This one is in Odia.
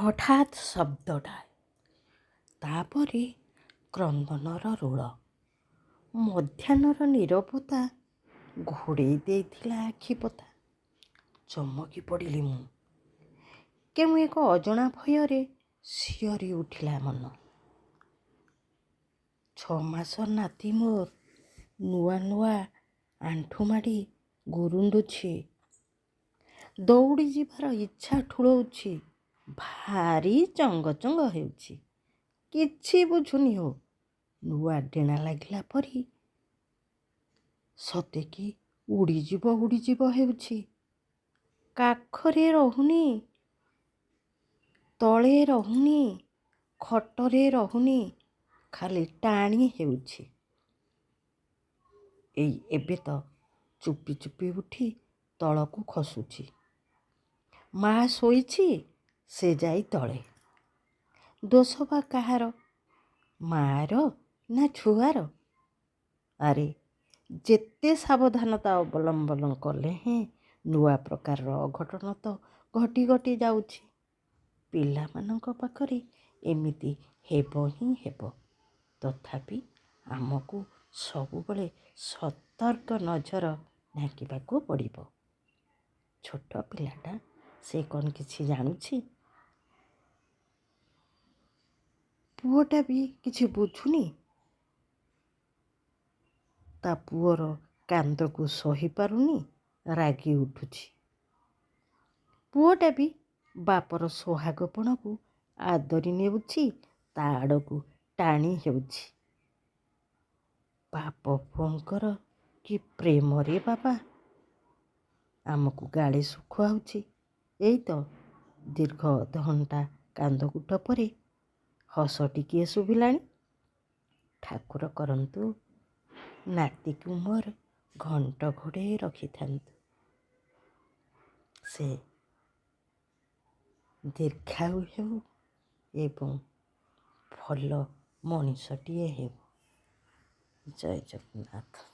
ହଠାତ୍ ଶବ୍ଦଟା, ତାପରେ କ୍ରନ୍ଦନର ରୋଳ। ମଧ୍ୟାହ୍ନର ନୀରବତା ଘୋଡ଼େଇ ଦେଇଥିଲା ଆଖିପତା। ଚମକି ପଡ଼ିଲି ମୁଁ। କେଉଁ ଏକ ଅଜଣା ଭୟରେ ଶିହରି ଉଠିଲା ମନ। 6 ମାସ ନାତି ମୋର ନୂଆ ନୂଆ ଆଣ୍ଠୁମାଡ଼ି ଗୁରୁଣ୍ଡୁଛି। ଦୌଡ଼ି ଯିବାର ଇଚ୍ଛା ଠୁଳଉଛି। ଭାରି ଚଙ୍ଗଚଙ୍ଗ ହେଉଛି। କିଛି ବୁଝୁନି ହୋ। ନୂଆ ଡେଣା ଲାଗିଲା ପରି ସତେକି ଉଡ଼ିଯିବ ହେଉଛି। କାଖରେ ରହୁନି, ତଳେ ରହୁନି, ଖଟରେ ରହୁନି, ଖାଲି ଟାଣି ହେଉଛି। ଏବେ ତ ଚୁପି ଚୁପି ଉଠି ତଳକୁ ଖସୁଛି। ମା ଶୋଇଛି, ସେ ଯାଇ ତଳେ। ଦୋଷ ବା କାହାର? ମାଆର ନା ଛୁଆର? ଆରେ ଯେତେ ସାବଧାନତା ଅବଲମ୍ବନ କଲେ ହେଁ ନୂଆ ପ୍ରକାରର ଅଘଟଣ ତ ଘଟି ଘଟି ଯାଉଛି। ପିଲାମାନଙ୍କ ପାଖରେ ଏମିତି ହେବ ହିଁ ହେବ। ତଥାପି ଆମକୁ ସବୁବେଳେ ସତର୍କ ନଜର ଢାଙ୍କିବାକୁ ପଡ଼ିବ। ଛୋଟ ପିଲାଟା, ସେ କ'ଣ କିଛି ଜାଣୁଛି? ପୁଅଟା ବି କିଛି ବୁଝୁନି। ତା ପୁଅର କାନ୍ଦକୁ ସହିପାରୁନି, ରାଗି ଉଠୁଛି। ପୁଅଟା ବି ବାପର ସୋହାଗପଣକୁ ଆଦରି ନେଉଛି, ତା ଆଡ଼କୁ ଟାଣି ହେଉଛି। ବାପ ପୁଅଙ୍କର କି ପ୍ରେମରେ ବାବା! ଆମକୁ ଗାଳି ଶୁଖୁଆଉଛି। ଏଇ ତ ଦୀର୍ଘ ଅଧଘଣ୍ଟା କାନ୍ଦକୁଟ ପରେ ହସ ଟିକିଏ ଶୁଭିଲାଣି। ଠାକୁର କରନ୍ତୁ ନାତିକୁ ମୋର ଘଣ୍ଟ ଘୋଡ଼େଇ ରଖିଥାନ୍ତୁ। ସେ ଦୀର୍ଘାୟୁ ହେଉ ଏବଂ ଭଲ ମଣିଷଟିଏ ହେଉ। ଜୟ ଜଗନ୍ନାଥ।